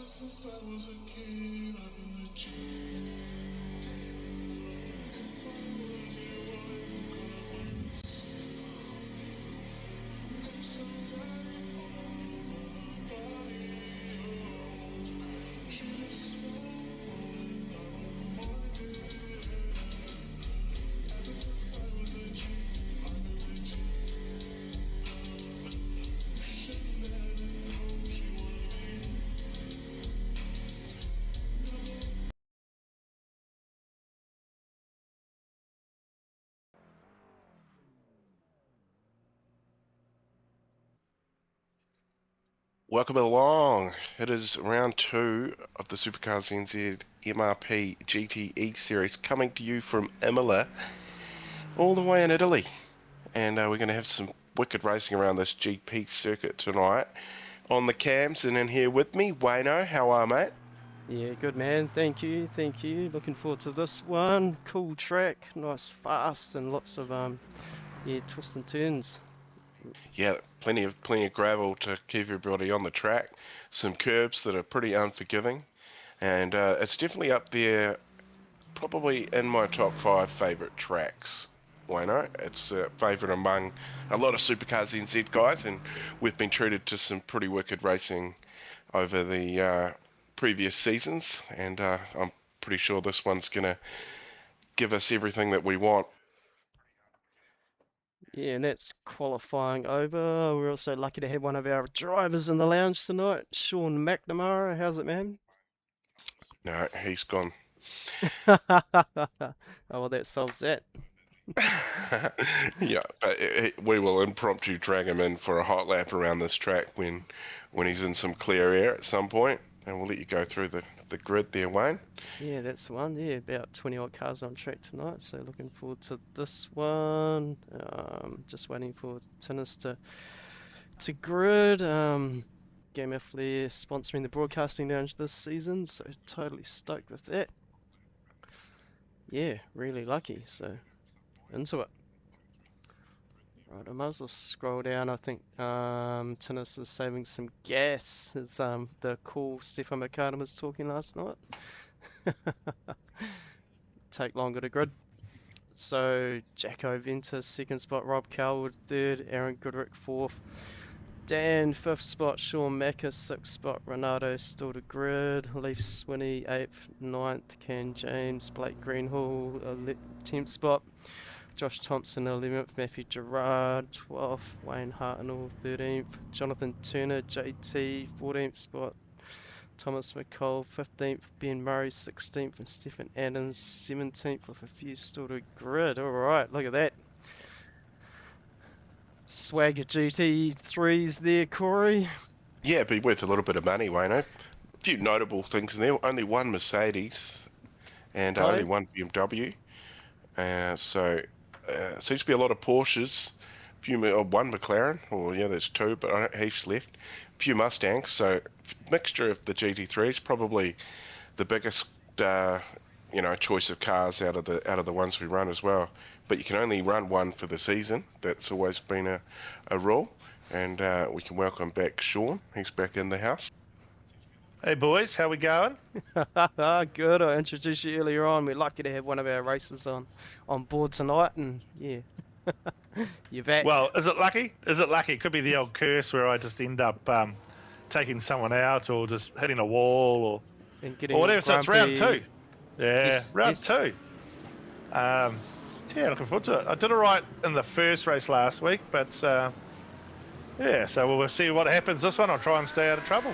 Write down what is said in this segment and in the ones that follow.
Since I was a kid, I've been a G. If I was you, I would call it once. I'm so tired all over my body. She just won't I don't mind it. Ever since I was a G, I've been a G. You should never know she wanna be. Welcome along. It is round 2 of the SuperCars NZ MRP GT3 series coming to you from Imola, all the way in Italy. And we're going to have some wicked racing around this GP circuit tonight. On the cams and in here with me, Wayno, how are mate? Yeah, good man. Thank you. Looking forward to this one. Cool track, nice, fast, and lots of twists and turns. Yeah, plenty of gravel to keep everybody on the track. Some curbs that are pretty unforgiving, and it's definitely up there, probably in my top 5 favourite tracks. Wayno, it's a favourite among a lot of Supercars NZ guys, and we've been treated to some pretty wicked racing over the previous seasons, and I'm pretty sure this one's going to give us everything that we want. Yeah, and that's qualifying over. We're also lucky to have one of our drivers in the lounge tonight, Sean McNamara. How's it, man? No, he's gone. Oh, well, that solves that. Yeah, but we will impromptu drag him in for a hot lap around this track when he's in some clear air at some point, and we'll let you go through the grid there, Wayne. Yeah, that's the one. Yeah, about 20 odd cars on track tonight, so looking forward to this one. Just waiting for tennis to grid. Game of Flair sponsoring the broadcasting lounge this season, so totally stoked with that. Yeah, really lucky, so into it. Right, I might as well scroll down. I think tennis is saving some gas, as the cool Stefan McCartan was talking last night. Take longer to grid. So Jacko Ventus second spot, Rob Coward third, Aaron Goodrick fourth, Dan fifth spot, Sean Macca sixth spot, Renato still to grid, Leaf Swinney eighth, ninth, Ken James, Blake Greenhall 10th spot, Josh Thompson 11th, Matthew Gerard 12th, Wayne Hartnell 13th, Jonathan Turner JT 14th spot, Thomas McCall 15th, Ben Murray 16th, and Stephen Adams 17th with a few still to grid. Alright, look at that. Swagger GT3s there, Corey. Yeah, it'd be worth a little bit of money, Wayne. A few notable things in there. Only one Mercedes and only one BMW. So seems to be a lot of Porsches. One McLaren, or yeah, there's two, but heaps left. A few Mustangs, so mixture of the GT3s, probably the biggest choice of cars out of the ones we run as well. But you can only run one for the season. That's always been a rule. And we can welcome back Sean. He's back in the house. Hey boys, how we going? Good. I introduced you earlier on. We're lucky to have one of our racers on board tonight, and yeah, you're back. Well, is it lucky? It could be the old curse where I just end up taking someone out or just hitting a wall or whatever. So it's round 2. Yeah, yes, round 2. Yeah, looking forward to it. I did all right in the first race last week, but yeah, so we'll see what happens this one. I'll try and stay out of trouble.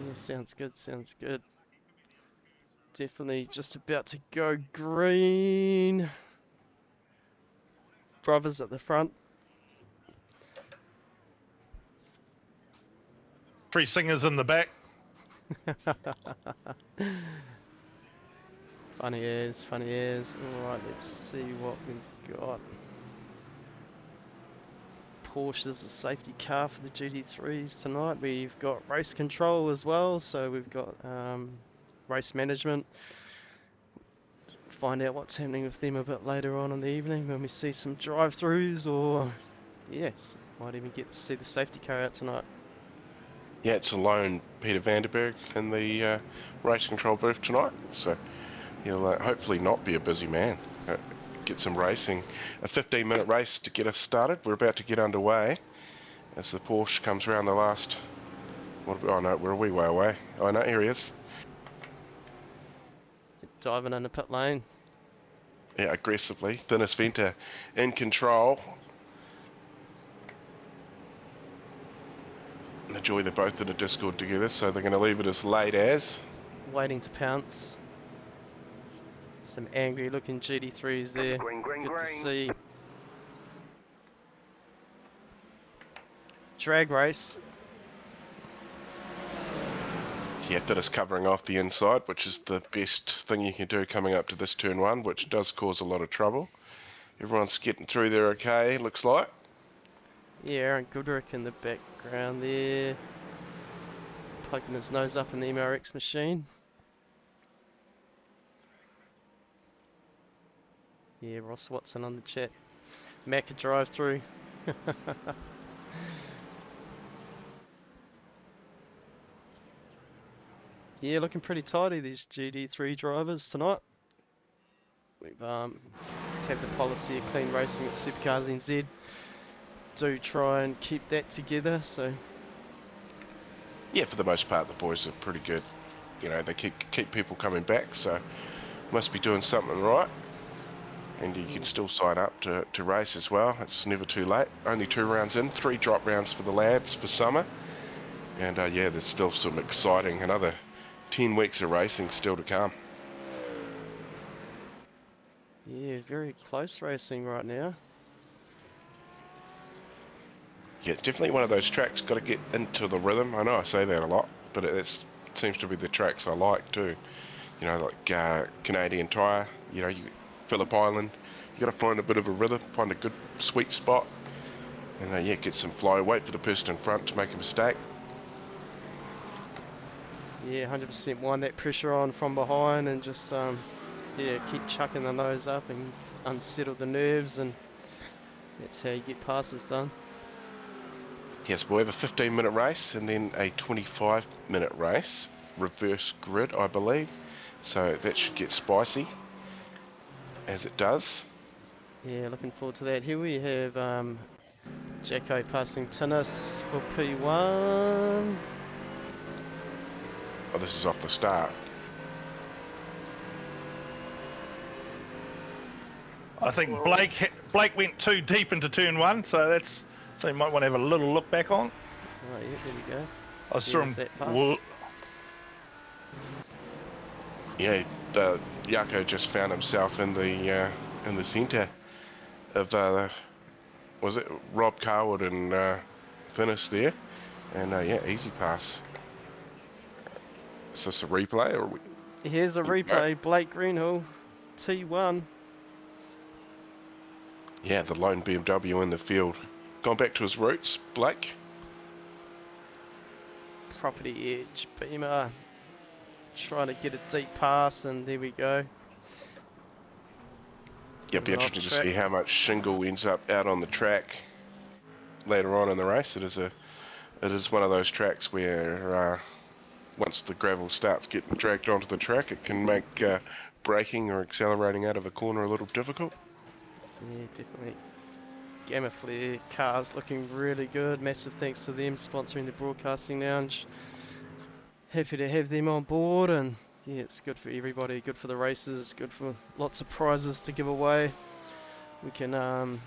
Yeah, sounds good. Definitely just about to go green. Brothers at the front. 3 singers in the back. Funny as. Alright, let's see what we've got. Porsche's a safety car for the GT3s tonight. We've got race control as well, so we've got race management. Find out what's happening with them a bit later on in the evening when we see some drive-throughs, or yes, might even get to see the safety car out tonight. Yeah, it's alone Peter Vanderberg in the race control booth tonight, so he'll hopefully not be a busy man. Get some racing. A 15-minute race to get us started. We're about to get underway as the Porsche comes around the last... Oh no, we're a wee way away. Oh no, here he is. Diving in the pit lane. Yeah, aggressively. Thinnest Venter in control. And the joy, they're both in a Discord together, so they're going to leave it as late as. Waiting to pounce. Some angry looking GT3s there. Good to see. Drag race. Yeah, that is covering off the inside, which is the best thing you can do coming up to this turn one, which does cause a lot of trouble. Everyone's getting through there okay, looks like. Yeah, Aaron Goodrick in the background there. Poking his nose up in the MRX machine. Yeah, Ross Watson on the chat. Mac drive through. Yeah, looking pretty tidy, these GT3 drivers tonight. We've have the policy of clean racing at SuperCars NZ. Do try and keep that together, so... Yeah, for the most part, the boys are pretty good. You know, they keep people coming back, so must be doing something right. And you can still sign up to race as well. It's never too late. Only 2 rounds in, 3 drop rounds for the lads for summer. And yeah, there's still some exciting, another 10 weeks of racing still to come. Yeah, very close racing right now. Yeah, it's definitely one of those tracks, got to get into the rhythm. I know I say that a lot, but it seems to be the tracks I like too. You know, like Canadian Tire, you know, Phillip Island. You got to find a bit of a rhythm, find a good sweet spot. And yeah, get some fly, wait for the person in front to make a mistake. Yeah, 100% wind that pressure on from behind and just, yeah, keep chucking the nose up and unsettle the nerves, and that's how you get passes done. Yes, we'll have a 15-minute race and then a 25-minute race. Reverse grid, I believe. So that should get spicy, as it does. Yeah, looking forward to that. Here we have Jacko passing Tinnis for P1. Oh, this is off the start. I think Blake went too deep into turn 1, so you might want to have a little look back on. Oh yeah, there we go. I saw him. Yeah, Jaco just found himself in the centre of was it Rob Carwood and Finnis there, and yeah, easy pass. Is this a replay or? Here's a replay. Blake Greenhill, T1. Yeah, the lone BMW in the field. Gone back to his roots, Blake. Property edge, Beamer. Trying to get a deep pass, and there we go. Yeah, it'd be interesting to see how much shingle ends up out on the track later on in the race. It is one of those tracks where once the gravel starts getting dragged onto the track, it can make braking or accelerating out of a corner a little difficult. Yeah, definitely. Gamma Flare cars looking really good. Massive thanks to them sponsoring the broadcasting lounge. Happy to have them on board, and yeah, it's good for everybody, good for the races, good for lots of prizes to give away. We can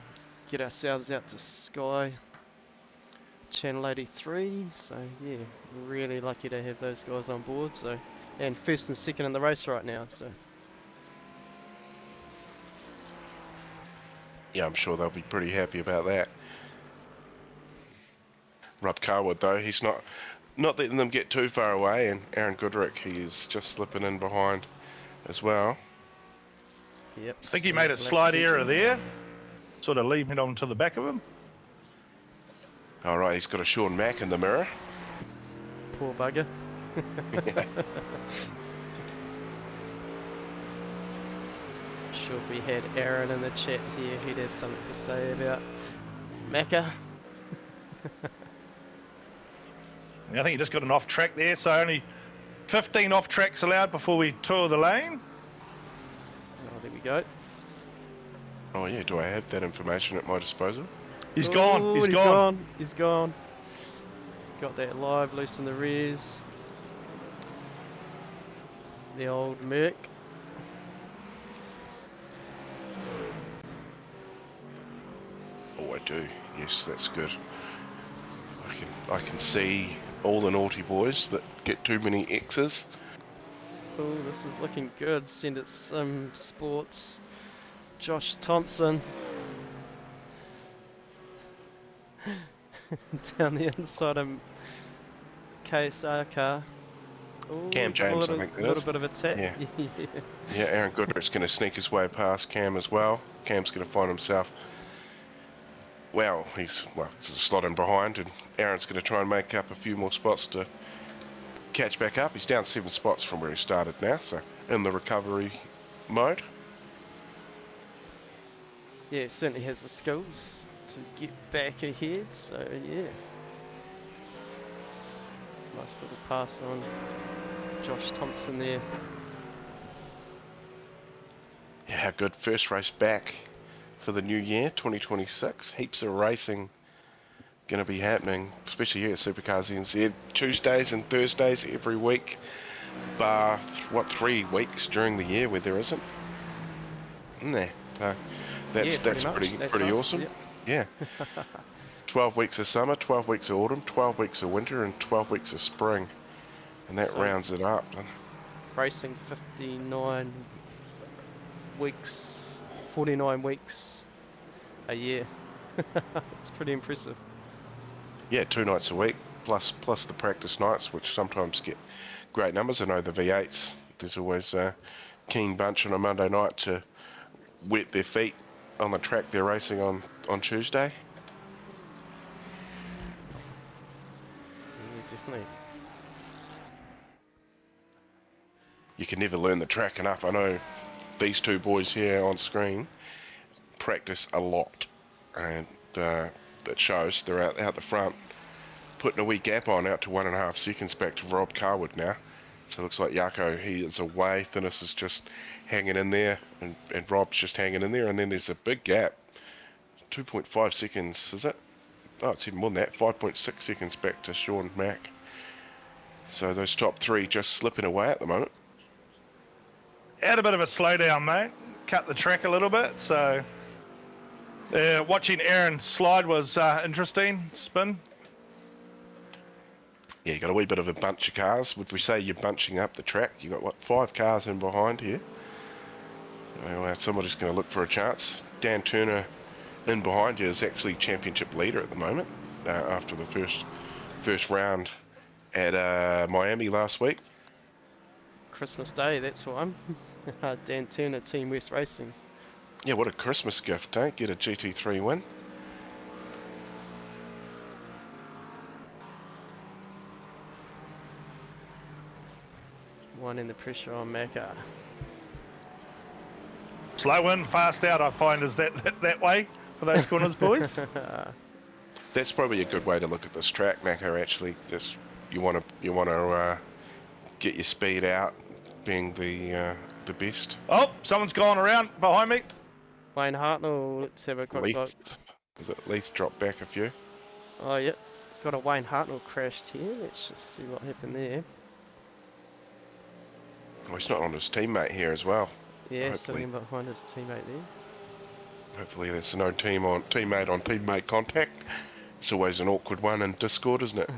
get ourselves out to Sky Channel 83, so yeah, really lucky to have those guys on board. So, and first and second in the race right now, so. Yeah, I'm sure they'll be pretty happy about that. Rob Carwood, though, he's not letting them get too far away, and Aaron Goodrick, he's just slipping in behind as well. Yep. I think he made a slight error there, sort of leaving it on to the back of him. All right, he's got a Sean Mack in the mirror. Poor bugger. Yeah. Sure, if we had Aaron in the chat here, he'd have something to say about Macca. I think he just got an off track there, so only 15 off tracks allowed before we tour the lane. Oh, there we go. Oh yeah, do I have that information at my disposal? He's Oh, gone. He's he's gone. gone. He's gone. Got that live, loose in the rears. The old Merc. Oh, I do. Yes, that's good. I can see all the naughty boys that get too many X's. Oh, this is looking good. Send it some sports. Josh Thompson. Down the inside of KSR car. Ooh, Cam got James, a little, I think it little is. bit of a tap. Yeah. Yeah. Yeah, Aaron Goodrick's going to sneak his way past Cam as well. Cam's going to find himself. Well, he's slotting behind, and Aaron's going to try and make up a few more spots to catch back up. He's down 7 spots from where he started now, so in the recovery mode. Yeah, certainly has the skills to get back ahead, so yeah. Nice little pass on Josh Thompson there. Yeah, how good. First race back for the new year, 2026. Heaps of racing going to be happening, especially here at SuperCars NZ. Tuesdays and Thursdays every week, bar, 3 weeks during the year where there isn't? Isn't there? That's pretty much. pretty That's us, awesome. yep. Yeah. 12 weeks of summer, 12 weeks of autumn, 12 weeks of winter, and 12 weeks of spring. And that So- rounds it up. Racing 59 weeks, 49 weeks a year. It's pretty impressive. Yeah, 2 nights a week, plus the practice nights, which sometimes get great numbers. I know the V8s, there's always a keen bunch on a Monday night to wet their feet on the track they're racing on Tuesday. Yeah, definitely. You can never learn the track enough. I know these 2 boys here on screen practice a lot, and that shows. They're out the front, putting a wee gap on out to 1.5 seconds back to Rob Carwood now. So it looks like Yako, he is away. Thinness is just hanging in there, and Rob's just hanging in there, and then there's a big gap. 2.5 seconds, is it? Oh, it's even more than that. 5.6 seconds back to Sean Mack. So those top 3 just slipping away at the moment. Had a bit of a slowdown, mate. Cut the track a little bit, so watching Aaron slide was interesting. Spin. Yeah, you got a wee bit of a bunch of cars. Would we say you're bunching up the track? You got what, 5 cars in behind here? Well, somebody's going to look for a chance. Dan Turner in behind you is actually championship leader at the moment after the first round at Miami last week. Christmas Day, that's one. Dan Turner, Team West Racing. Yeah, what a Christmas gift, eh? Get a GT3 win. One in the pressure on Macca. Slow in, fast out, I find is that way for those corners, boys. That's probably a good way to look at this track, Mako. Actually, just you want to get your speed out, being the best. Oh, someone's gone around behind me. Wayne Hartnell, let's have a quick look. Was it Leith dropped back a few? Oh, yep. Got a Wayne Hartnell crashed here. Let's just see what happened there. Oh, he's not on his teammate here as well. Yeah, Hopefully. sitting behind his teammate there. Hopefully that's no teammate on teammate contact. It's always an awkward one in Discord, isn't it?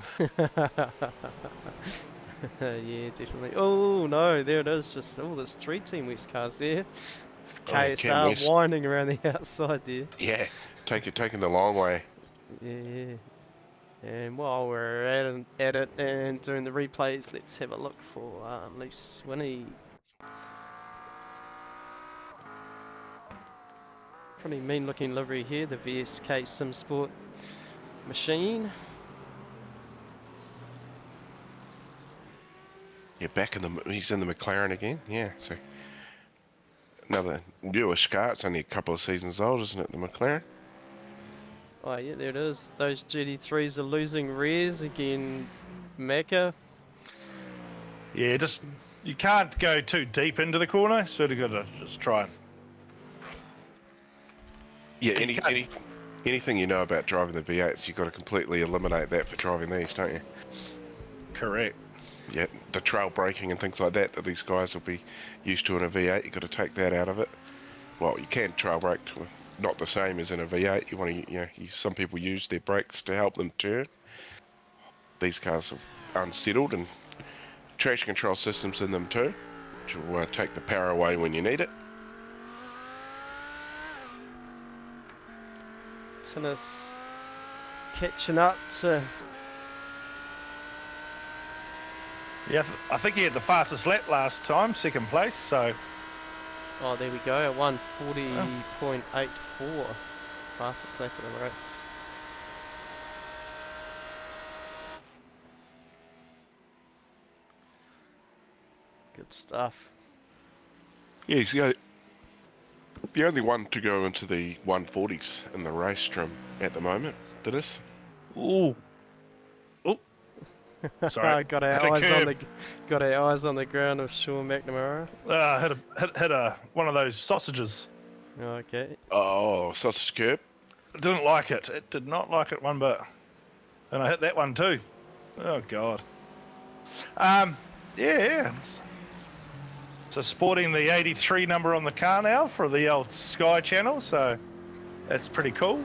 Yeah, definitely. Oh no, there it is. Just there's 3 Team West cars there. Cam KSR West. winding around the outside there. Yeah, taking the long way. Yeah. And while we're at it and doing the replays, let's have a look for Leaf Swinney. Pretty mean looking livery here, the VSK SimSport machine. Yeah, he's in the McLaren again. Yeah, so another newish car. It's only a couple of seasons old, isn't it? The McLaren. Oh yeah, there it is. Those GT3s are losing rears again. Mecca. Yeah, just you can't go too deep into the corner. Sort of got to just try and. Yeah, You can't- anything you know about driving the V8s, you've got to completely eliminate that for driving these, don't you? Correct. Yeah, the trail braking and things like that these guys will be used to in a V8, you've got to take that out of it. Well, you can trail brake, not the same as in a V8. You want to, some people use their brakes to help them turn. These cars are unsettled and traction control systems in them too, which will take the power away when you need it. Tennis catching up to. Yeah, I think he had the fastest lap last time, second place. So Oh, there we go. 140.84. Fastest lap of the race. Good stuff. Yeah, he's the only one to go into the 140s in the race trim at the moment. Dennis? ooh, sorry, got hit our a eyes on curb. the ground of Sean McNamara. Hit a one of those sausages. Okay. Oh, sausage curb. Didn't like it. It did not like it one bit. And I hit that one too. Oh god. Yeah. So sporting the 83 number on the car now for the old Sky channel, so that's pretty cool.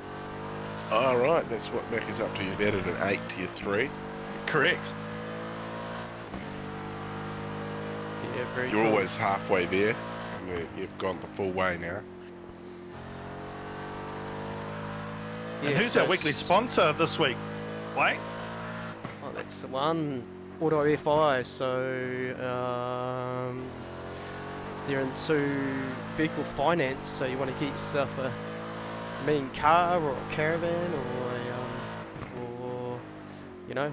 All right, that's what Mac is up to. You've added an 8 to your 3. Correct. Yeah, very You're cool. always halfway there, and you've gone the full way now. And Yeah, who's so our weekly sponsor this week? Wayne? Oh, that's the one. Auto FI. So they're into vehicle finance. So you want to get yourself a mean car or a caravan or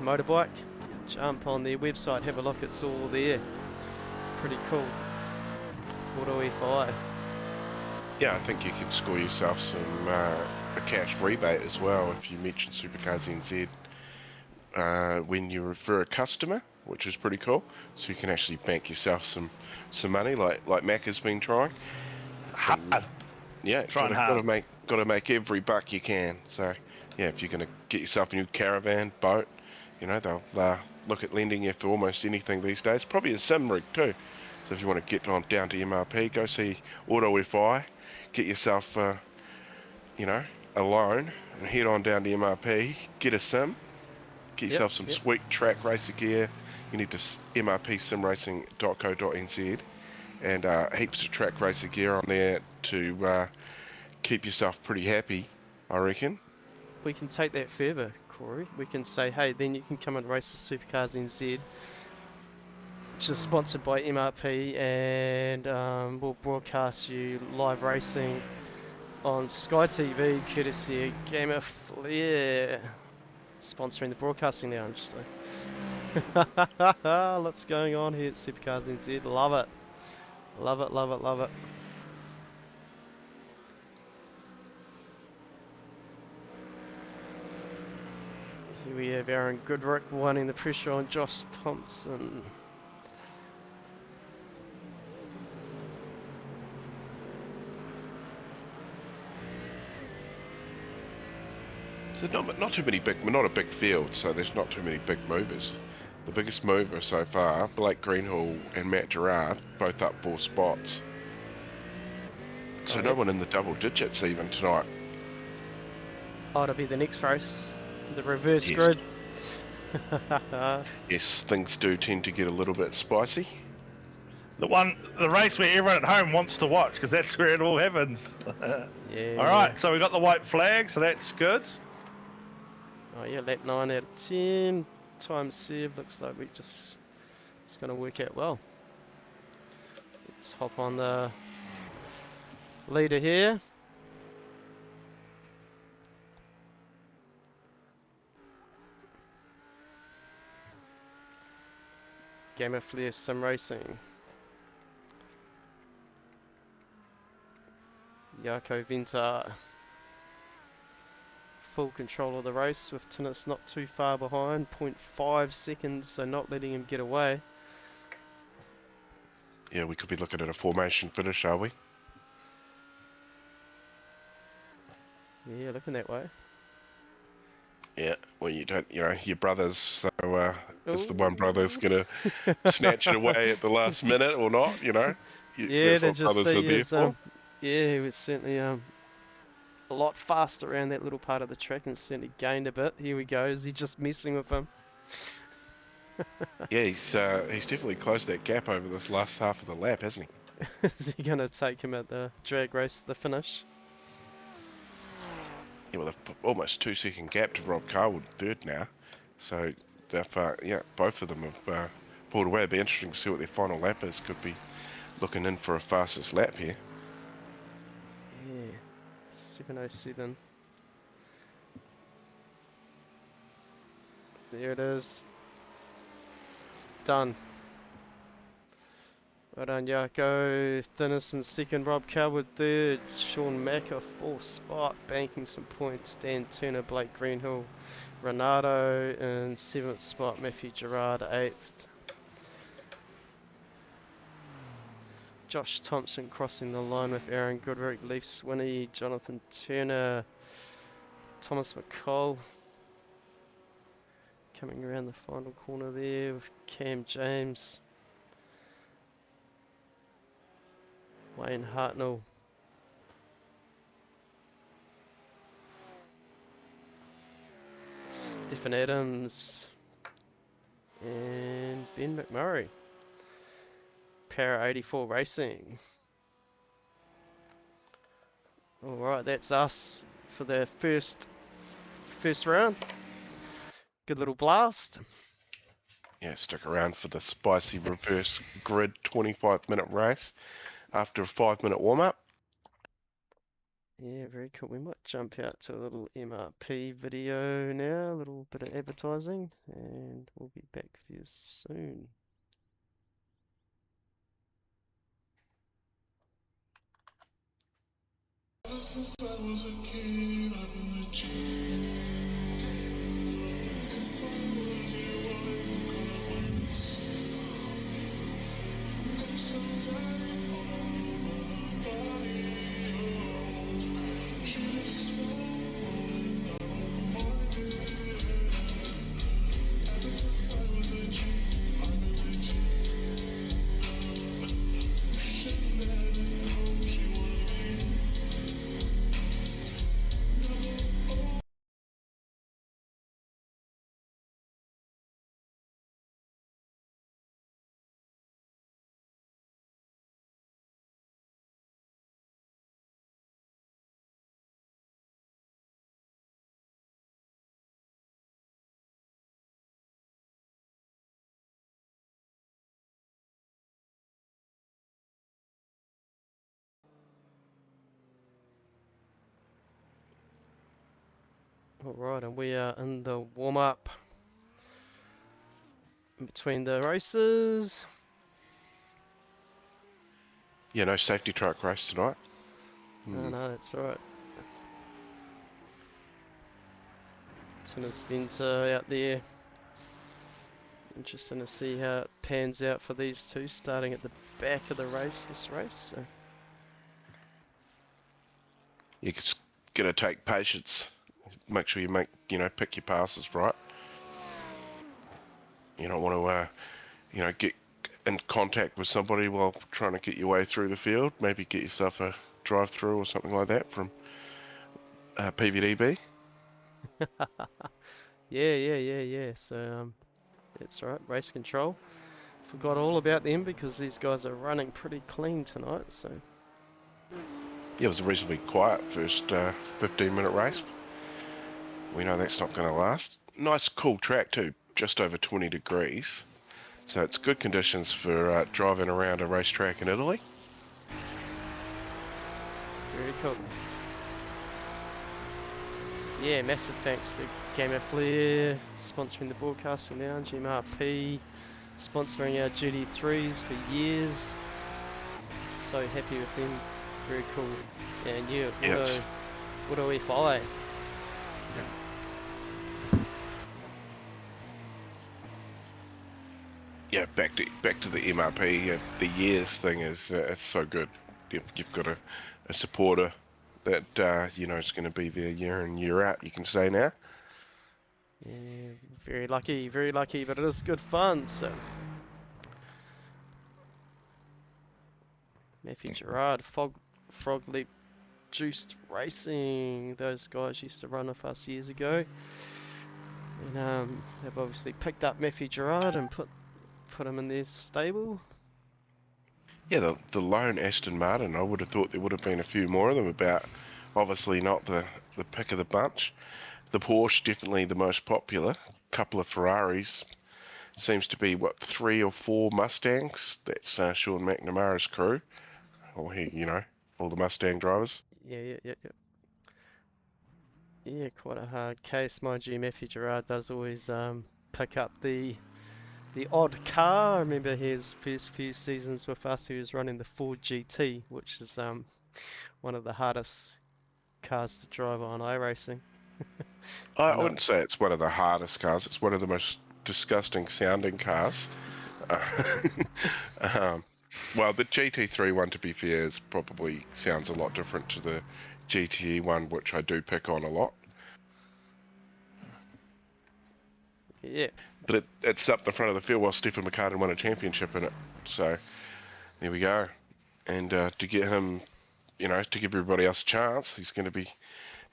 motorbike. Jump on their website, have a look. It's all there. Pretty cool. Auto FI. Yeah, I think you can score yourself some a cash rebate as well if you mention SuperCars NZ when you refer a customer, which is pretty cool. So you can actually bank yourself some money, like Mac has been trying. Hard. Yeah, Trying got hard. to make every buck you can. So yeah, if you're going to get yourself a new caravan, boat, they'll look at lending you for almost anything these days. Probably a sim rig too. So if you want to get on down to MRP, go see Auto FI, get yourself a loan, and head on down to MRP, get a sim, get yourself some Yep. sweet track racer gear. You need to mrpsimracing.co.nz, and heaps of track racer gear on there to keep yourself pretty happy, I reckon. We can take that further, Corey. We can say, hey, then you can come and race with SuperCars NZ, which is sponsored by MRP, and we'll broadcast you live racing on Sky TV, courtesy of Gamer Flair, sponsoring the broadcasting now. Interesting. Lots going on here at SuperCars NZ. Love it. Love it, love it, love it. Here we have Aaron Goodrick wanting the pressure on Josh Thompson. So not too many not a big field, so there's not too many big movers. The biggest mover so far, Blake Greenhall and Matt Gerard, both up 4 spots. So no one in the double digits even tonight. Oh, it'll be the next race. The reverse Yes. grid. Yes, things do tend to get a little bit spicy. The race where everyone at home wants to watch, because that's where it all happens. Yeah. All right, so we got the white flag, so that's good. Oh yeah, lap 9 out of 10. Time served. Looks like it's going to work out well. Let's hop on the leader here. Gamer Flair Sim Racing. Jaco Venter full control of the race with Tinnis not too far behind, 0.5 seconds, so not letting him get away. Yeah, we could be looking at a formation finish, are we? Yeah, looking that way. Yeah, well, you don't, your brothers, so it's the one brother's Ooh. going to snatch it away at the last minute or not, Yeah, That's they what just brothers say are he there was, for. yeah, he was certainly a lot faster around that little part of the track and certainly gained a bit. Here we go, is he just messing with him? Yeah, he's definitely closed that gap over this last half of the lap, hasn't he? Is he going to take him at the drag race, the finish? Yeah, well, they've almost 2 second gap to Rob Carwood third now. So, yeah, both of them have pulled away. It'd be interesting to see what their final lap is. Could be looking in for a fastest lap here. Yeah, 7:07. There it is. Done. Well done, Yako. Thinness in second, Rob Coward third, Sean Macker fourth spot, banking some points. Dan Turner, Blake Greenhill, Renato in seventh spot, Matthew Gerard eighth. Josh Thompson crossing the line with Aaron Goodrick, Leaf Swinney, Jonathan Turner, Thomas McCall. Coming around the final corner there with Cam James, Wayne Hartnell, Stephen Adams, and Ben McMurray. Para 84 Racing. Alright, that's us for the first round. Good little blast. Yeah, stick around for the spicy reverse grid 25-minute race after a 5-minute warm-up. Yeah, very cool. We might jump out to a little MRP video now, a little bit of advertising, and we'll be back with you soon. Ever since I was a kid, I've been a G. If I was you, I would gonna waste. I'm so tired all over my body. Oh, she just swollen out my day. Ever since I was a G, I've been a G. Wishing that I know she wanna be. Alright, and we are in the warm-up in between the races. Yeah, no safety truck race tonight. Oh no, that's alright. Tennis Venter out there. Interesting to see how it pans out for these two, starting at the back of the race, this race. So. It's going to take patience. Make sure you pick your passes right. You don't want to, get in contact with somebody while trying to get your way through the field. Maybe get yourself a drive-through or something like that from PVDB. Yeah. So, that's right, race control. Forgot all about them because these guys are running pretty clean tonight, so. Yeah, it was a reasonably quiet first 15-minute race. We know that's not going to last. Nice cool track too, just over 20 degrees. So it's good conditions for driving around a racetrack in Italy. Very cool. Yeah, massive thanks to Gamer Flair, sponsoring the broadcasting lounge, MRP, sponsoring our GT3s for years. So happy with them. Very cool. And yeah, Yes. Auto FI. Yeah, back to the MRP. The years thing is it's so good. You've got a supporter that you know is going to be there year in year out. You can say now. Yeah, very lucky, but it is good fun. So, Matthew Gerard, Frog Leap Juiced Racing. Those guys used to run with us years ago, and they've obviously picked up Matthew Gerard and put him in their stable. Yeah, the lone Aston Martin. I would have thought there would have been a few more of them about. Obviously not the pick of the bunch. The Porsche definitely the most popular. Couple of Ferraris. Seems to be what 3 or 4 Mustangs. That's Sean McNamara's crew, or he, you know, all the Mustang drivers. Yeah. Yeah, quite a hard case, mind you. Matthew Gerard does always pick up the odd car. I remember his first few seasons with us, he was running the Ford GT, which is one of the hardest cars to drive on iRacing. I wouldn't say it's one of the hardest cars. It's one of the most disgusting sounding cars. Well, the GT3 one, to be fair, is probably sounds a lot different to the GTE one, which I do pick on a lot. Yeah. But it's up the front of the field while Stephen McCartan won a championship in it. So there we go. And to get him, you know, to give everybody else a chance, he's going to be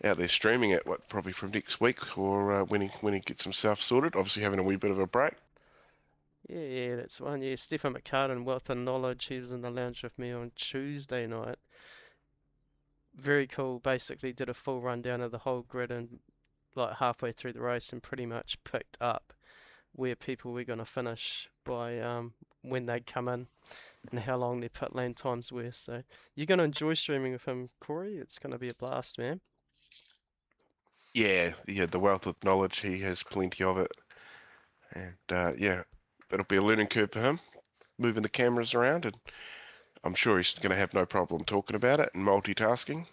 out there streaming it, probably from next week or when he gets himself sorted. Obviously having a wee bit of a break. Yeah, that's one. Yeah, Stephen McCartan, Wealth and Knowledge, he was in the lounge with me on Tuesday night. Very cool. Basically did a full rundown of the whole grid and like halfway through the race and pretty much picked up where people were going to finish by when they come in and how long their pit lane times were. So you're going to enjoy streaming with him, Corey. It's going to be a blast, man. Yeah, the wealth of knowledge, he has plenty of it. And yeah, that'll be a learning curve for him, moving the cameras around, and I'm sure he's going to have no problem talking about it and multitasking.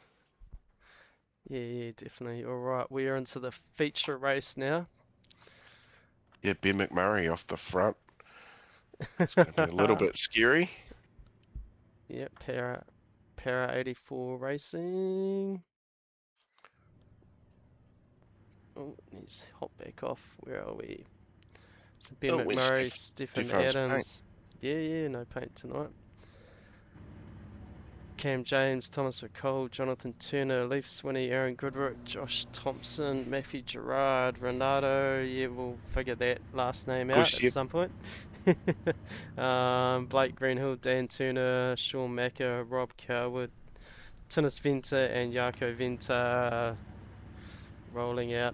Yeah, definitely. All right, we are into the feature race now. Yeah, Ben McMurray off the front. It's going to be a little bit scary. Yep, Para 84 Racing. Oh, let's hop back off. Where are we? So Ben Oh, where's McMurray, Stephen Stefan's Adams. paint? Yeah, no paint tonight. Cam James, Thomas McCall, Jonathan Turner, Leaf Swinney, Aaron Goodrick, Josh Thompson, Matthew Gerard, Renato. Yeah, we'll figure that last name out at some point. Blake Greenhill, Dan Turner, Sean Macker, Rob Coward, Tinnis Venter, and Jaco Venter rolling out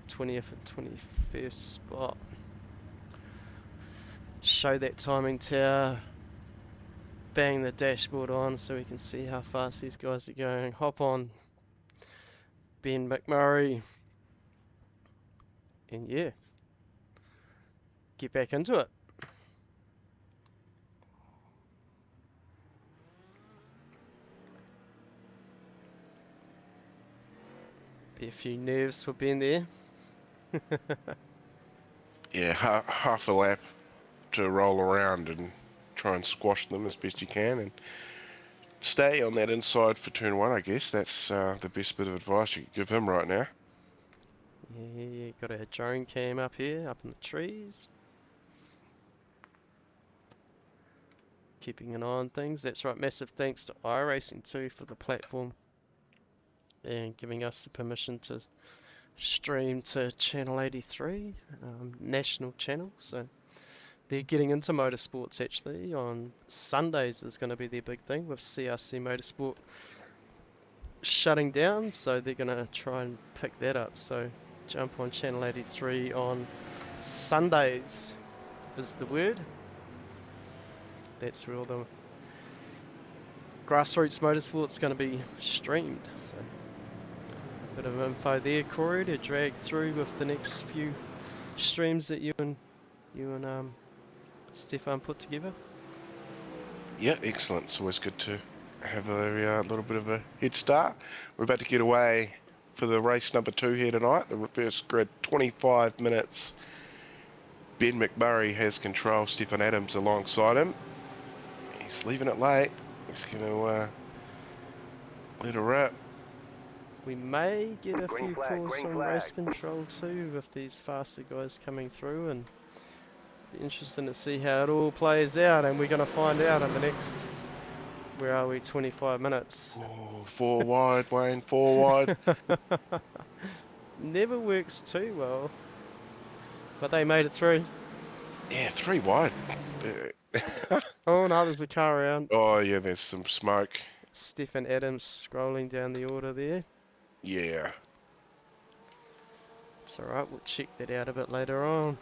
20th and 21st spot. Show that timing tower. Bang the dashboard on so we can see how fast these guys are going. Hop on Ben McMurray. And yeah, get back into it. Be a few nerves for Ben there. Yeah, half a lap to roll around and try and squash them as best you can, and stay on that inside for turn 1. I guess that's the best bit of advice you could give him right now. Yeah, got a drone cam up here, up in the trees. Keeping an eye on things. That's right, massive thanks to iRacing too for the platform and giving us the permission to stream to channel 83, national channel. So they're getting into motorsports actually. On Sundays is going to be their big thing with CRC Motorsport shutting down, so they're going to try and pick that up. So jump on channel 83 on Sundays is the word. That's where all the grassroots motorsport's going to be streamed. So bit of info there, Corey, to drag through with the next few streams that you and Stefan put together. Yeah, excellent. It's always good to have a little bit of a head start. We're about to get away for the race number 2 here tonight. The reverse grid, 25 minutes Ben McMurray has control. Stephen Adams alongside him. He's leaving it late. He's going to let her rip. We may get a few calls from race control too with these faster guys coming through, and be interesting to see how it all plays out, and we're going to find out in the next, where are we, 25 minutes. Oh, 4 wide, Wayne, 4 wide. Never works too well, but they made it through. Yeah, 3 wide. Oh no, there's a car around. Oh yeah, there's some smoke. Stephen Adams scrolling down the order there. Yeah. It's alright, we'll check that out a bit later on.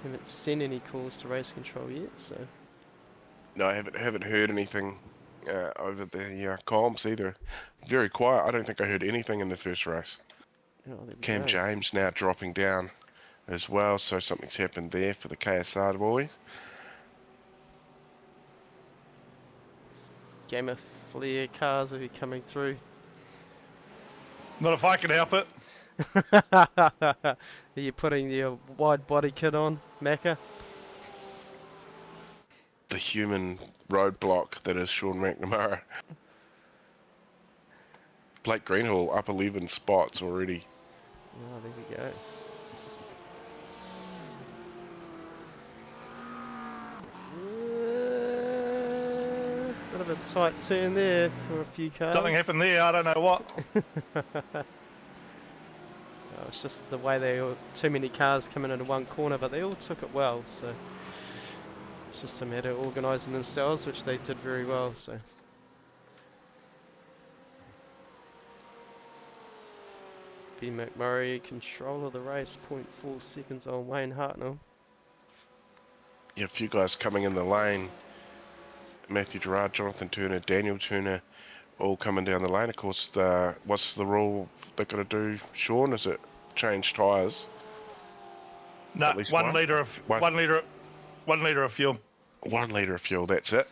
Haven't sent any calls to race control yet, so... No, I haven't heard anything over the comms either. Very quiet. I don't think I heard anything in the first race. Oh, there we Cam go. James now dropping down as well, so something's happened there for the KSR boys. Gamma Flare cars are coming through. Not if I can help it. Are you putting the wide body kit on, Macca? The human roadblock that is Sean McNamara. Blake Greenhall up 11 spots already. Oh, there we go. Bit of a tight turn there for a few cars. Something happened there, I don't know what. Oh, it's just the way too many cars coming into one corner, but they all took it well, so it's just a matter of organising themselves, which they did very well. So B McMurray control of the race, 0.4 seconds on Wayne Hartnell. Yeah, a few guys coming in the lane. Matthew Gerard, Jonathan Turner, Daniel Turner, all coming down the lane. Of course, what's the rule they've got to do, Sean? Is it change tyres? No, At least 1 litre of One. 1 litre 1 litre of fuel. 1 litre of fuel, that's it.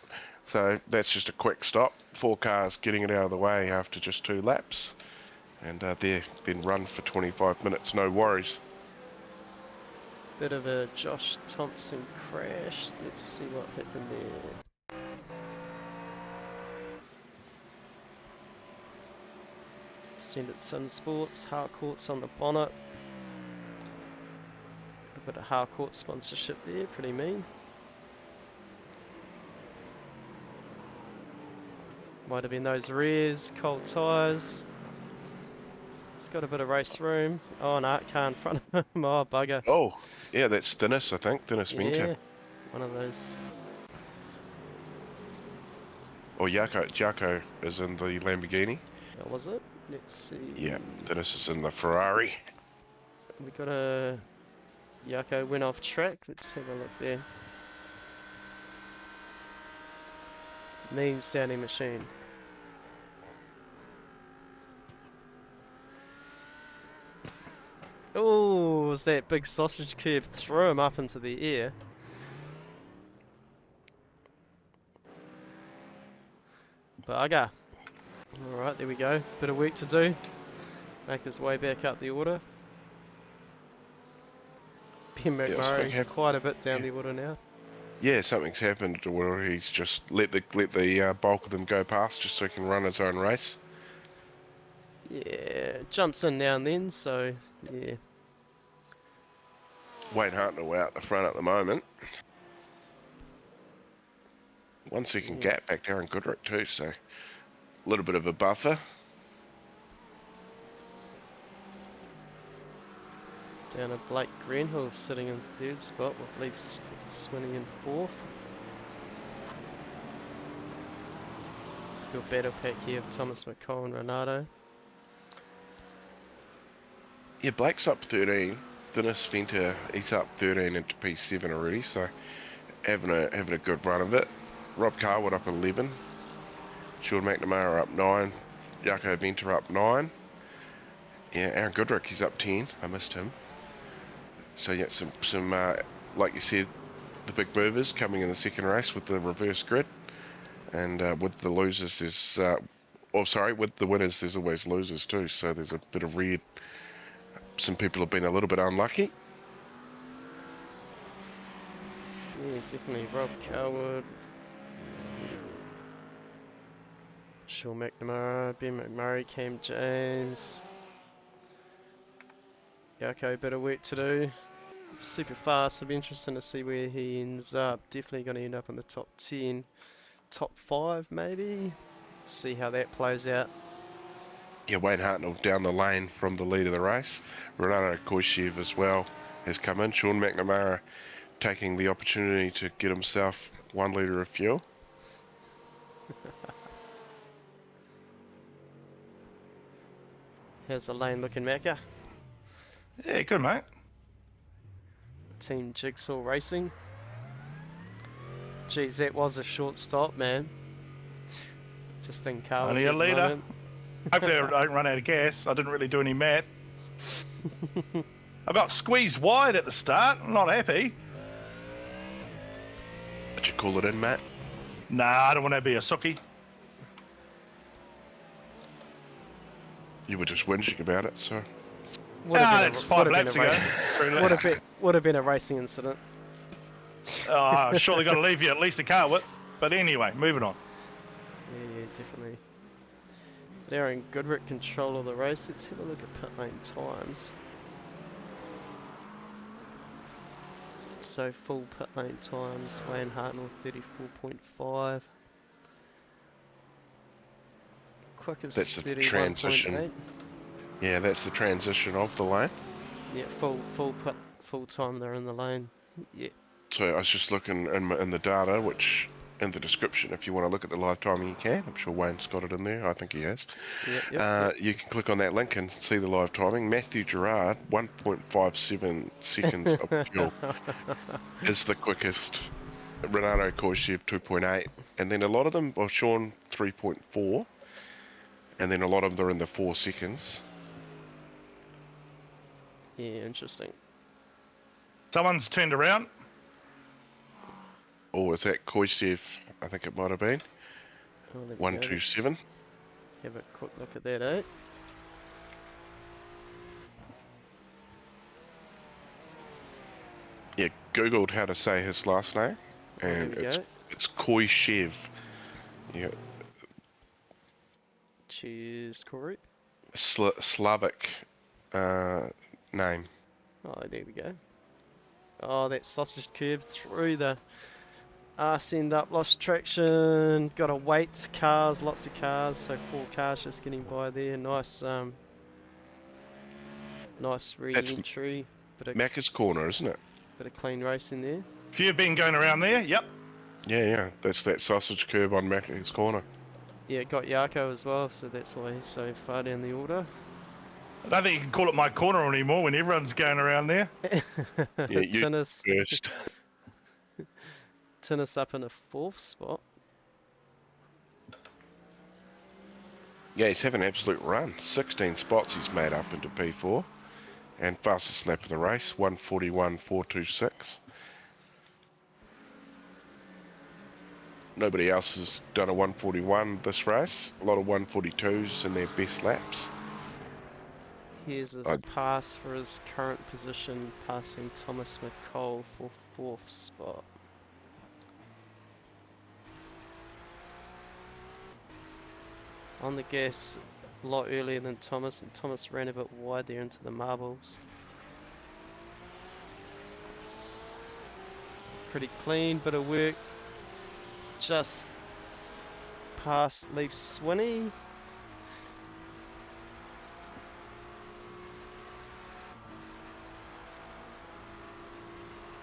So that's just a quick stop. 4 cars getting it out of the way after just 2 laps. And there, then run for 25 minutes, no worries. Bit of a Josh Thompson crash. Let's see what happened there. Send it Sim Sports, Harcourt's on the bonnet. A bit of Harcourt sponsorship there, pretty mean. Might have been those rears, cold tyres. It's got a bit of race room. Oh no, car in front of him. Oh bugger. Oh, yeah, that's Dennis, I think. Dennis Yeah, Venter. one of those. Or Jaco is in the Lamborghini. What was it? Let's see. Yeah, Dennis is in the Ferrari. We got a Yako went off track. Let's have a look there. Mean sounding machine. Oh, was that big sausage curve threw him up into the air. Bugger. Alright, there we go. Bit of work to do. Make his way back up the order. Ben McMurray quite a bit down the order now. Yeah, something's happened where he's just let the bulk of them go past just so he can run his own race. Yeah, jumps in now and then, so yeah. Wayne Hartnell out the front at the moment. 1 second gap back to Aaron Goodrick too, so a little bit of a buffer. Down at Blake Greenhill sitting in 3rd spot with Leafs winning in 4th. Your battle pack here of Thomas McCall and Renato. Yeah, Blake's up 13. Dennis Venter, he's up 13 into P7 already, so having a good run of it. Rob Carwood up 11. Sean McNamara up 9. Jaco Venter up 9. Yeah, Aaron Goodrick, he's up 10. I missed him. So yeah, some like you said, the big movers coming in the second race with the reverse grid, and with the losers there's, with the winners there's always losers too. So there's a bit of red. Some people have been a little bit unlucky. Definitely Rob Coward. Sean McNamara, Ben McMurray, Cam James. Yako, bit of work to do. Super fast. It'll be interesting to see where he ends up. Definitely going to end up in the top 10. Top 5 maybe. See how that plays out. Yeah, Wayne Hartnell down the lane from the lead of the race. Renato Koishev as well has come in. Sean McNamara taking the opportunity to get himself 1 litre of fuel. How's the lane looking, Macca? Yeah, good, mate. Team Jigsaw Racing. Geez, that was a short stop, man. Just in car. Only a litre. Hopefully I don't run out of gas. I didn't really do any math. I got squeezed wide at the start. I'm not happy. Did you call it in, Matt? Nah, I don't want to be a sookie. You were just whinging about it, so... That's 5 laps ago. Would have been a racing incident. Oh, surely got to leave you at least a car width. But anyway, moving on. Yeah, definitely. But Aaron Goodrick control of the race. Let's have a look at pit lane times. So full pit lane times. Wayne Hartnell 34.5. Quickest That's the 31.8. transition. Yeah, that's the transition of the lane. Yeah, full time they're in the lane. Yeah. So I was just looking in the data, which in the description, if you want to look at the live timing, you can. I'm sure Wayne's got it in there. I think he has. Yep. You can click on that link and see the live timing. Matthew Gerard, 1.57 seconds of fuel is the quickest. Renato Koishev, 2.8. And then a lot of them, well, Sean, 3.4. And then a lot of them are in the 4 seconds. Yeah, interesting. Someone's turned around. Or is that Koishev? I think it might have been. Oh, there we go. 127. Have a quick look at that, eh? Yeah, googled how to say his last name, and There we go. it's Koishev. Yeah, Cheers, Corey. Slavic name. Oh, there we go. Oh, that sausage curve through the arse end up, lost traction. Got to wait. Cars, lots of cars. So 4 cars just getting by there. Nice, nice re-entry. Macca's Corner, isn't it? Bit of clean racing there. If you've been going around there, yep. Yeah. That's that sausage curve on Macca's Corner. Yeah, got Yako as well, so that's why he's so far down the order. I don't think you can call it my corner anymore when everyone's going around there. Yeah, you Tennis, first. Tennis up in a 4th spot. Yeah, he's having an absolute run. 16 spots he's made up into P4. And fastest lap of the race, 141.426. Nobody else has done a 141 this race. A lot of 142s in their best laps. Here's his pass for his current position, passing Thomas McCall for 4th spot. On the gas a lot earlier than Thomas, and Thomas ran a bit wide there into the marbles. Pretty clean, bit of work. Just past Leaf Swinney.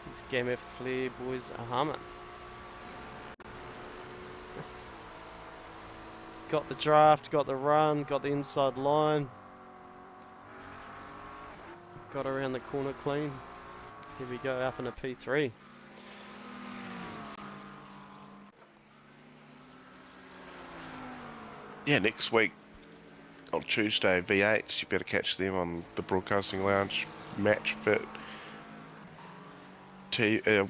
This Game of Flair boys are humming. Got the draft, got the run, got the inside line. Got around the corner clean. Here we go, up in a P3. Yeah, next week on Tuesday, V8s, you better catch them on the Broadcasting Lounge Match Fit.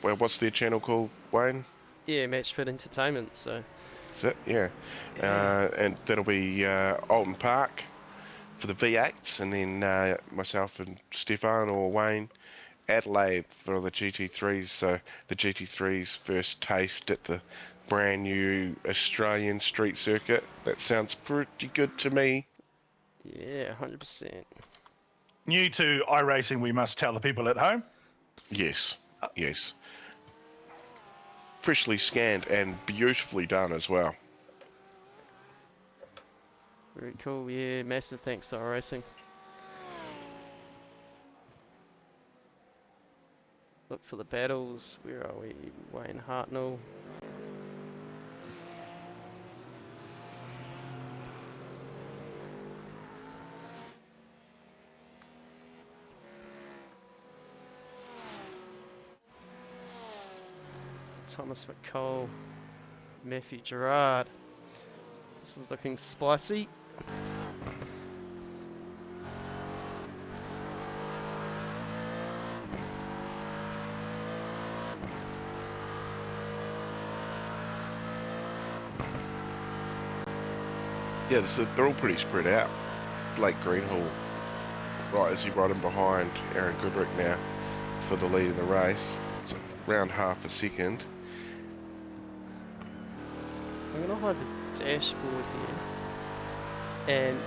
What's their channel called, Wayne? Yeah, Match Fit Entertainment, so. That's it, yeah. And that'll be Alton Park for the V8s, and then myself and Stefan or Wayne Adelaide for the GT3s, so the GT3s first taste at the brand new Australian street circuit. That sounds pretty good to me. Yeah, 100%. New to iRacing, we must tell the people at home. Yes, yes. Freshly scanned and beautifully done as well. Very cool. Yeah, massive thanks to iRacing. Look for the battles. Where are we? Wayne Hartnell. Thomas McCall. Matthew Gerard. This is looking spicy. Yeah, they're all pretty spread out. Blake Greenhall, right as he riding behind Aaron Goodrick now for the lead in the race. So around half a second. I'm going to hide the dashboard here and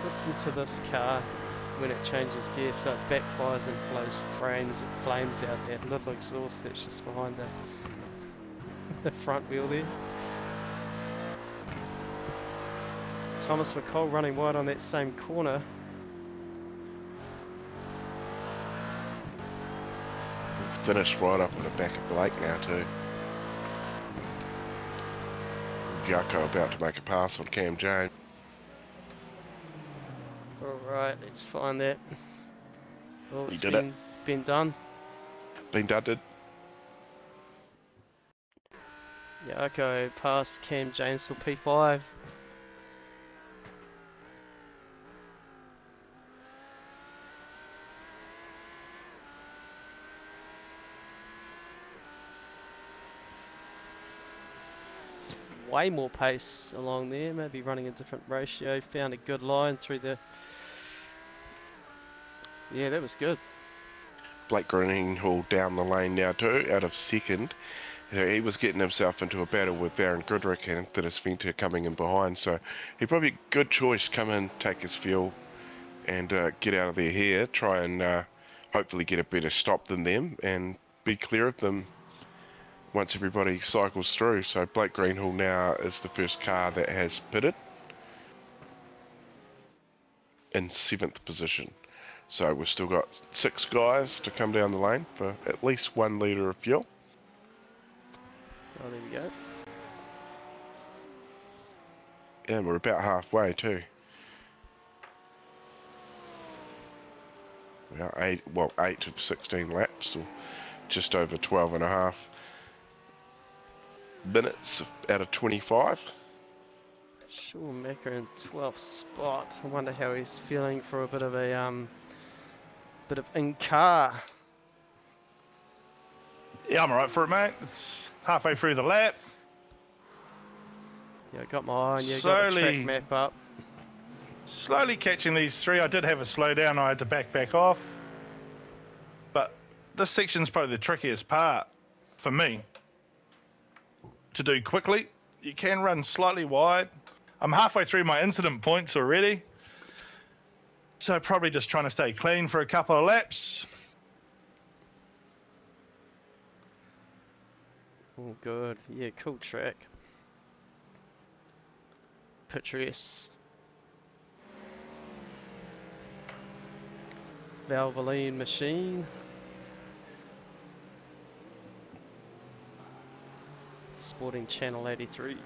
listen to this car when it changes gear, so it backfires and flames out that little exhaust that's just behind the front wheel there. Thomas McCall running wide on that same corner. Finished right up on the back of Blake now too. Giaco about to make a pass on Cam James. Alright, let's find that. Oh, He did it. Been done. Been dudded. Giaco past Cam James for P5. Way more pace along there, maybe running a different ratio. Found a good line through the... Yeah, that was good. Blake Greenhall down the lane now too, out of second. He was getting himself into a battle with Aaron Goodrick and Dennis Venter coming in behind, so he probably good choice, come in, take his fuel and get out of there here, try and hopefully get a better stop than them and be clear of them once everybody cycles through. So Blake Greenhall now is the first car that has pitted in 7th position. So we've still got 6 guys to come down the lane for at least 1 litre of fuel. Oh, there we go. And we're about halfway too. We are 8 of 16 laps, or just over 12 and a half minutes out of 25. Sean Macker in 12th spot. I wonder how he's feeling for a bit of in-car. Yeah, I'm alright for it, mate. It's halfway through the lap. Yeah, I got my eye on you, got the track Slowly. map up. Slowly catching these 3. I did have a slowdown. I had to back off. But this section's probably the trickiest part for me to do quickly. You can run slightly wide. I'm halfway through my incident points already. So probably just trying to stay clean for a couple of laps. Oh, good. Yeah, cool track. Picturesque. Valvoline machine. Sporting Channel 83.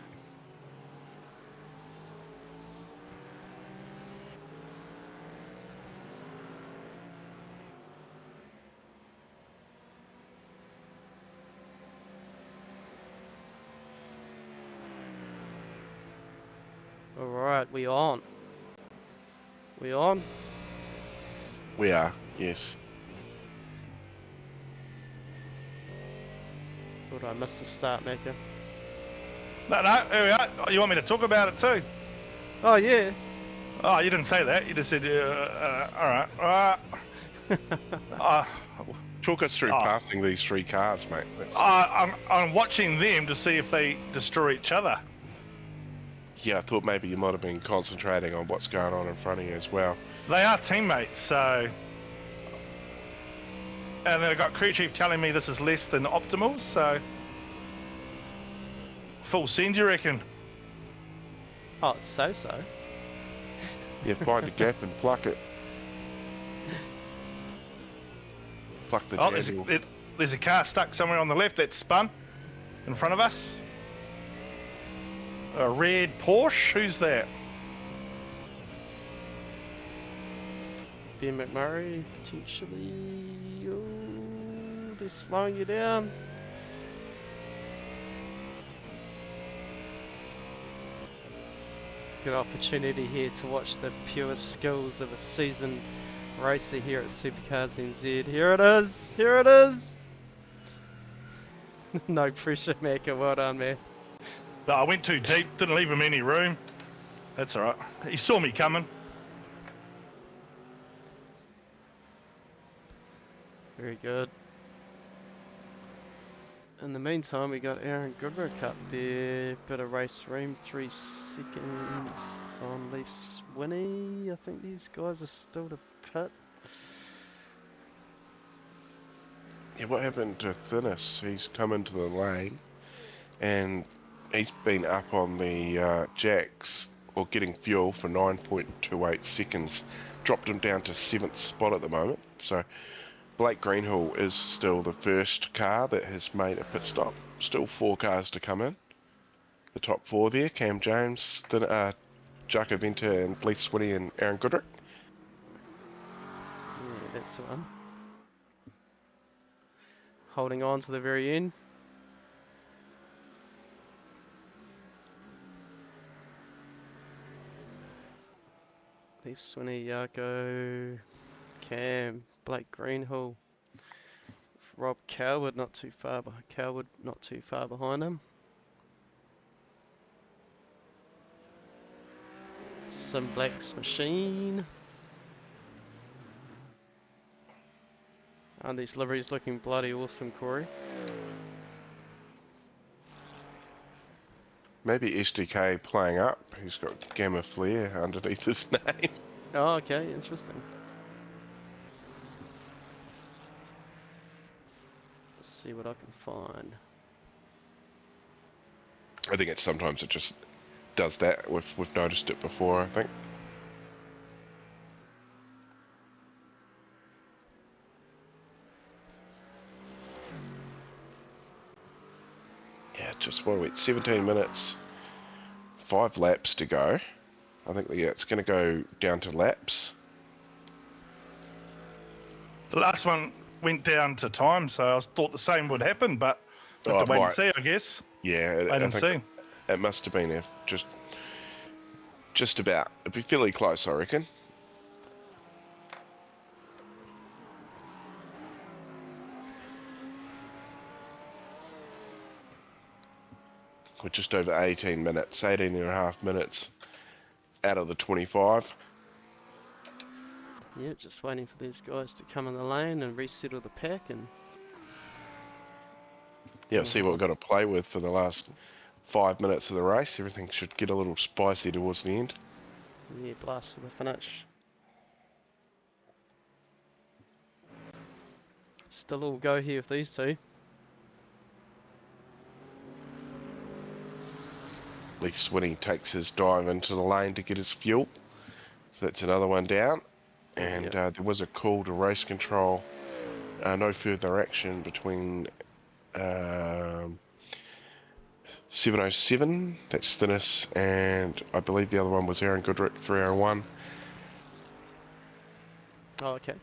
Alright, we on. We on? We are, yes. Thought I missed the start maker. No, here we are. Oh, you want me to talk about it too? Oh yeah. Oh, you didn't say that. You just said, alright. Uh, Talk us through Oh. passing these three cars, mate. I'm watching them to see if they destroy each other. Yeah, I thought maybe you might have been concentrating on what's going on in front of you as well. They are teammates, so. And then I got crew chief telling me this is less than optimal, so. Full send, you reckon? Oh, it's so. Yeah, find a gap and pluck it. Pluck the Oh, jam. there's a car stuck somewhere on the left that's spun in front of us. A red Porsche. Who's that? Ben McMurray, potentially. Oh, they're slowing you down. Good opportunity here to watch the pure skills of a seasoned racer here at SuperCars NZ. Here it is! Here it is! No pressure, Macca. Well done, man. No, I went too deep. Didn't leave him any room. That's alright. He saw me coming. Very good. In the meantime, we got Aaron Goodrick up there. Bit of race room, 3 seconds on Leaf Swinney. I think these guys are still to pit. Yeah, what happened to Thinness? He's come into the lane and he's been up on the jacks or getting fuel for 9.28 seconds. Dropped him down to 7th spot at the moment. So Blake Greenhill is still the first car that has made a pit stop. Still 4 cars to come in. The top 4 there, Cam James, Jaco Venter and Leaf Swinney and Aaron Goodrick. Yeah, that's the one. Holding on to the very end. Leaf Swinney, Jaco, Cam, Blake Greenhill, Rob Coward not too far behind him. Sim Black's machine. And these liveries looking bloody awesome, Corey. Maybe SDK playing up. He's got Gamma Flare underneath his name. Oh, okay, interesting. Let's see what I can find. I think sometimes it just does that. We've noticed it before, I think. Yeah, just what are we? 17 minutes, 5 laps to go. I think it's going to go down to laps. The last one went down to time, so I thought the same would happen, but Oh, have to it wait might. and see, I guess. Yeah, Wait and see. it must have been just about. It'd be fairly close, I reckon. We're just over 18 minutes, 18 and a half minutes out of the 25. Yeah, just waiting for these guys to come in the lane and resettle the pack and Yeah, see what we've got to play with for the last 5 minutes of the race. Everything should get a little spicy towards the end. yeah, blast to the finish. Still all go here with these two. Leaf Swinney takes his dive into the lane to get his fuel. So that's another one down. And Yep. there was a call to race control. No further action between 707, that's Thinness, and I believe the other one was Aaron Goodrick, 301. Oh, okay.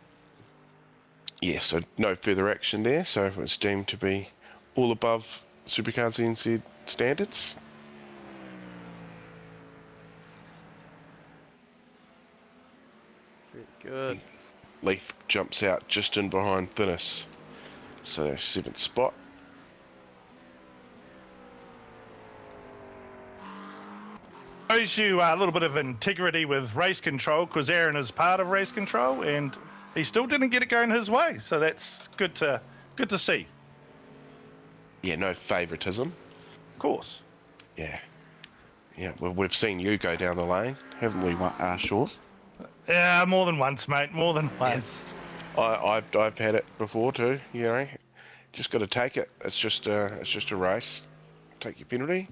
Yeah, so no further action there, so it was deemed to be all above SuperCars NZ standards. Very good. Leaf jumps out just in behind Thinness, so 7th spot. Shows you a little bit of integrity with race control, because Aaron is part of race control, and he still didn't get it going his way. So that's good to see. Yeah, no favouritism. Of course. Yeah. Yeah, well, we've seen you go down the lane, haven't we, Sean? Yeah, more than once, mate. More than once. I've had it before too. You know, just got to take it. It's just a race. Take your penalty,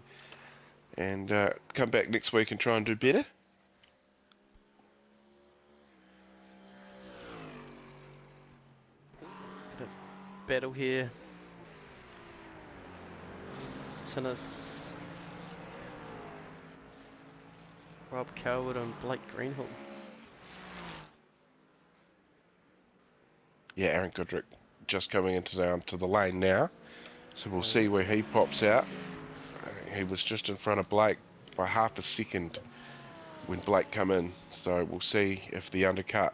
and come back next week and try and do better. Bit of battle here. Tennis. Rob Coward and Blake Greenhill. Yeah, Aaron Goodrick just coming into the lane now, so we'll see where he pops out. He was just in front of Blake by half a second when Blake come in, so we'll see if the undercut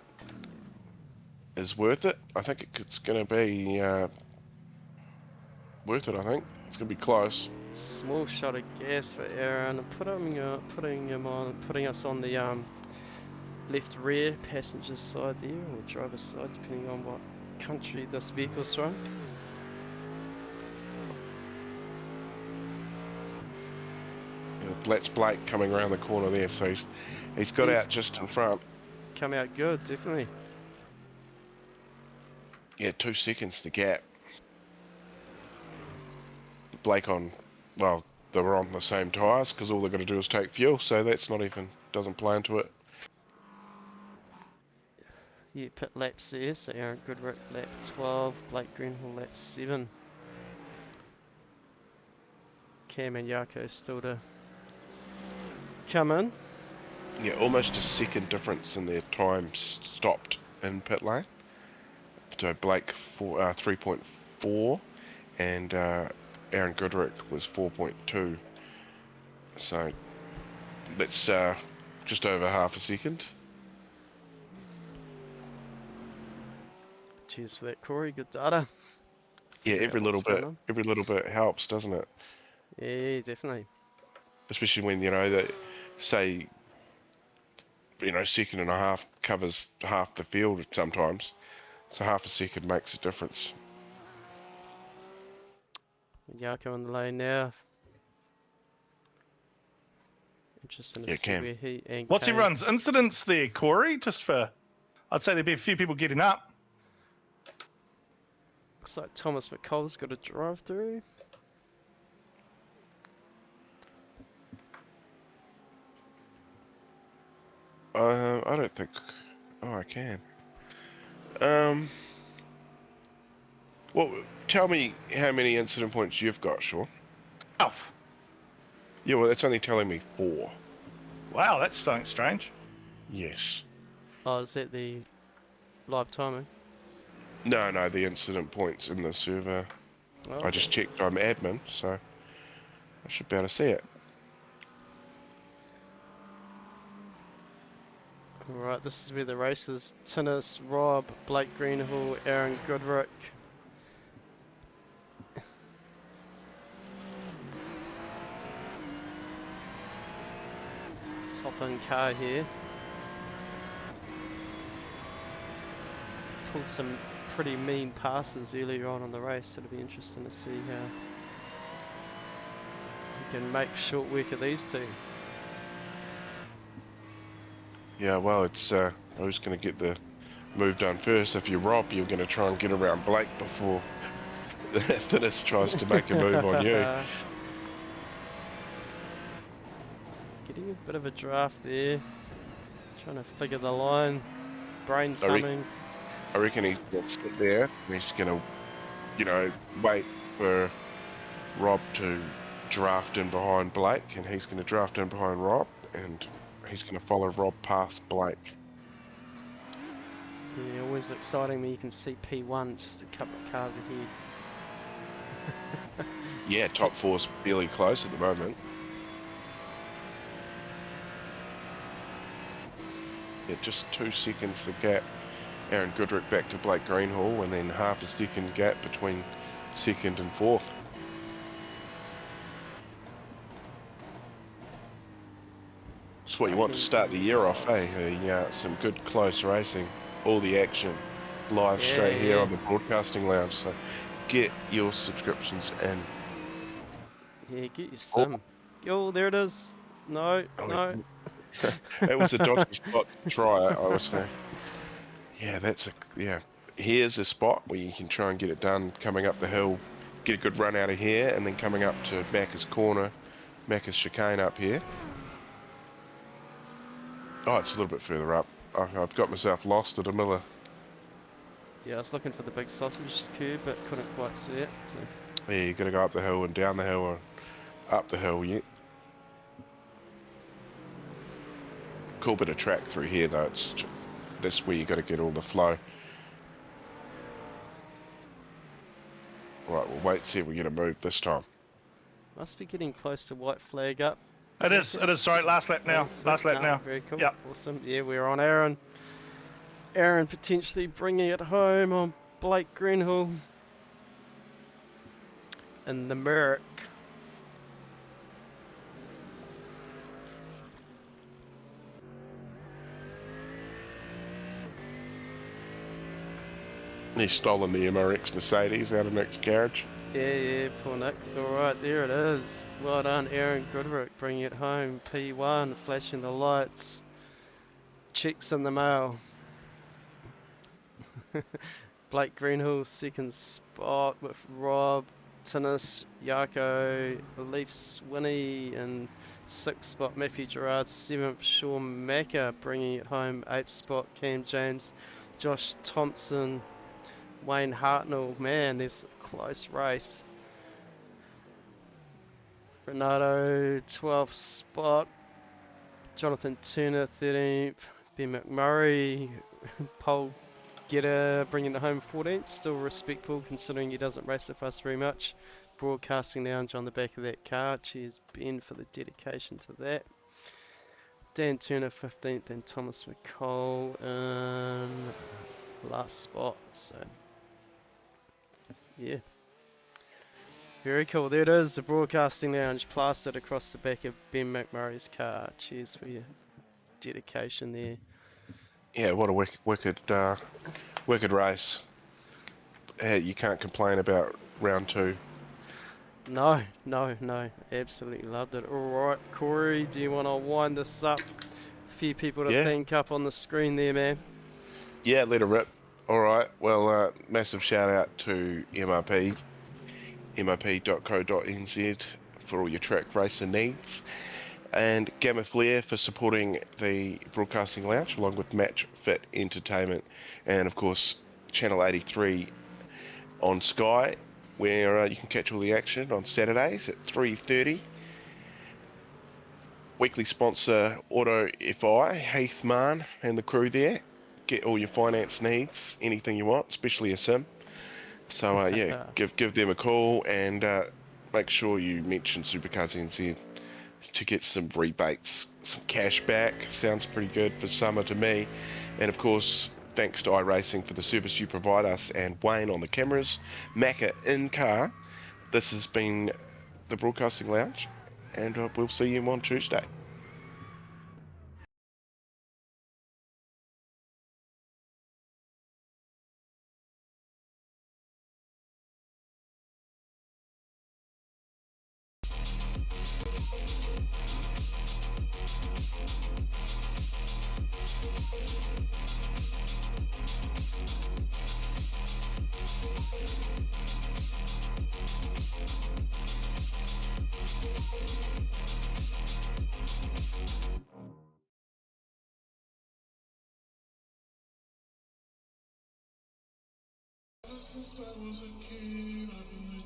is worth it. I think it's going to be worth it. I think it's going to be close. Small shot of gas for Aaron, putting us on the left rear passenger side there, or driver's side, depending on what country this vehicle's from. That's Blake coming around the corner there, so he's got out just in front. Come out good, definitely. Yeah, 2 seconds the gap. Blake well, they were on the same tyres because all they've got to do is take fuel, so that's doesn't play into it. Yeah, pit laps there, so Aaron Goodrick lap 12, Blake Greenhill lap 7. Cam and Yako still to come in. Yeah, almost a second difference in their time stopped in pit lane. So Blake 3.4 and Aaron Goodrick was 4.2. So that's just over half a second. Cheers for that, Corey. Good data. Yeah, Figure out what's going on. every little bit helps, doesn't it? Yeah, definitely. Especially when that say second and a half covers half the field sometimes. So half a second makes a difference. Yako in the lane now. Interesting to see Cam. where he and What's Kane- everyone's incidents there, Corey? I'd say there'd be a few people getting up. Looks like Thomas McCall's got a drive through. I don't think. Oh, I can. Well, tell me how many incident points you've got, Sean. Oh, Yeah, well, that's only telling me 4. wow, that's something strange. Yes. Oh, is that the live timing? No, the incident points in the server. Oh, I just checked. I'm admin, so I should be able to see it. Alright, this is where the race is. Tinnis, Rob, Blake Greenhill, Aaron Goodrick. Let's hop in car here. Pulled some pretty mean passes earlier on in the race, so it'll be interesting to see how we can make short work of these two. Yeah, well, it's who's going to get the move done first. If you're Rob, you're going to try and get around Blake before Thinis tries to make a move on you. Getting a bit of a draft there. Trying to figure the line. Brains humming. I reckon he's going to sit there and he's going to, wait for Rob to draft in behind Blake, and he's going to draft in behind Rob, and he's going to follow Rob past Blake. Yeah, always exciting when you can see P1 just a couple of cars ahead. Yeah, top 4's fairly close at the moment. Yeah, just 2 seconds the gap. Aaron Goodrick back to Blake Greenhill, and then half a second gap between second and fourth. That's what you want to start the year off, eh? Yeah, some good close racing, all the action live straight here Yeah. on the Broadcasting Lounge. So get your subscriptions in. Yeah, get your sim. Oh, there it is. No, Oh, no. it was a dodgy spot to try. I was saying. Yeah, yeah. Here's a spot where you can try and get it done coming up the hill, get a good run out of here, and then coming up to Macca's corner, Macca's chicane up here. Oh, it's a little bit further up. I've got myself lost at Imola. Yeah, I was looking for the big sausage curb, but couldn't quite see it. So. Yeah, you got to go up the hill and down the hill and up the hill. Yeah. Cool bit of track through here though. That's where you got to get all the flow. Right, we'll wait, see if we get a move this time. Must be getting close to white flag up. It is. Sorry, last lap now. Last lap now. Very cool. Yep. Awesome. Yeah, we're on Aaron. Aaron potentially bringing it home on Blake Greenhill. And the Merc. He's stolen the MRX Mercedes out of Nick's garage. Yeah, poor Nick. Alright, there it is. Well done, Aaron Goodrick, bringing it home. P1, flashing the lights. Checks in the mail. Blake Greenhill, second spot with Rob, Tinnis, Yako, Leafs, Winnie, and sixth spot Matthew Gerard, seventh Sean Macca, bringing it home. Eighth spot Cam James, Josh Thompson, Wayne Hartnell. Man, there's a close race. Renato, 12th spot. Jonathan Turner, 13th. Ben McMurray, pole getter, bringing it home 14th. Still respectful considering he doesn't race with us very much. Broadcasting Lounge on the back of that car. Cheers, Ben, for the dedication to that. Dan Turner, 15th, and Thomas McCall in last spot. So, yeah. Very cool. There it is, the Broadcasting Lounge plastered across the back of Ben McMurray's car. Cheers for your dedication there. Yeah, what a wicked race. Hey, you can't complain about round two. No. Absolutely loved it. Alright, Corey, do you want to wind this up? A few people to thank up on the screen there, man. Yeah, let her rip. Alright, well, massive shout out to MRP, mrp.co.nz for all your track racing needs, and Gamma Flair for supporting the Broadcasting Lounge, along with Match Fit Entertainment, and of course Channel 83 on Sky, where you can catch all the action on Saturdays at 3:30. Weekly sponsor Auto FI, Heath Mann and the crew there. Get all your finance needs, anything you want, especially a sim. So yeah, give them a call and make sure you mention SuperCars NZ to get some rebates, some cash back. Sounds pretty good for summer to me. And of course, thanks to iRacing for the service you provide us, and Wayne on the cameras, Macca in car. This has been the Broadcasting Lounge, and we'll see you on Tuesday. Since I was a kid, I've been the